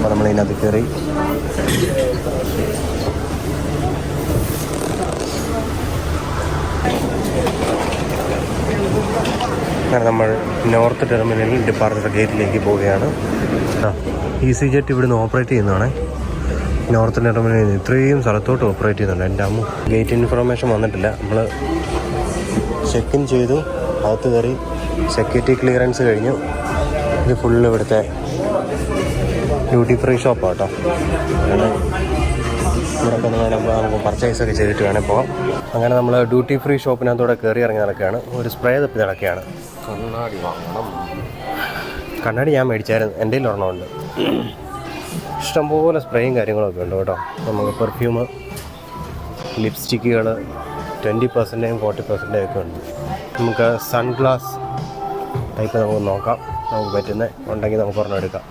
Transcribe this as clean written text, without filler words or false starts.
അപ്പോൾ നമ്മളിതിനകത്ത് കയറി. അങ്ങനെ നമ്മൾ നോർത്ത് ടെർമിനലിൽ ഡിപ്പാർച്ചർ ഗേറ്റിലേക്ക് പോവുകയാണ്. ഈസി ജെറ്റ് ഇവിടുന്ന് ഓപ്പറേറ്റ് ചെയ്യുന്നതാണ്. നോർത്ത് ടെർമിനലിൽ നിന്ന് ഇത്രയും സ്ഥലത്തോട്ട് ഓപ്പറേറ്റ് ചെയ്യുന്നുണ്ട്. എൻ്റെ അമ്മ ഗേറ്റ് ഇൻഫർമേഷൻ വന്നിട്ടില്ല. നമ്മൾ ചെക്ക് ഇൻ ചെയ്തു, അകത്ത് കയറി, സെക്യൂരിറ്റി ക്ലിയറൻസ് കഴിഞ്ഞു. ഇത് ഫുള്ള് ഇവിടുത്തെ ഡ്യൂട്ടി ഫ്രീ ഷോപ്പാണ് കേട്ടോ. ഇവിടെ ഒന്ന് വേണമെങ്കിൽ നമുക്ക് പർച്ചേസൊക്കെ ചെയ്തിട്ട് വേണേൽ പോകാം. അങ്ങനെ നമ്മൾ ഡ്യൂട്ടി ഫ്രീ ഷോപ്പിനകത്തൂടെ കയറി ഇറങ്ങി നടക്കുകയാണ്. ഒരു സ്പ്രേ തപ്പി നടക്കുകയാണ്. കണ്ണാടി വാങ്ങണം. കണ്ണാടി ഞാൻ മേടിച്ചായിരുന്നു, എൻ്റെ കയ്യിൽ ഒരെണ്ണമുണ്ട്. ഇഷ്ടംപോലെ സ്പ്രേയും കാര്യങ്ങളൊക്കെ ഉണ്ട് കേട്ടോ. നമുക്ക് പെർഫ്യൂം, ലിപ്സ്റ്റിക്കുകൾ 20%, 40% ഒക്കെ ഉണ്ട്. നമുക്ക് സൺഗ്ലാസ് ടൈപ്പ് നമുക്ക് നോക്കാം, നമുക്ക് പറ്റുന്ന ഉണ്ടെങ്കിൽ നമുക്ക് ഒരെണ്ണം എടുക്കാം.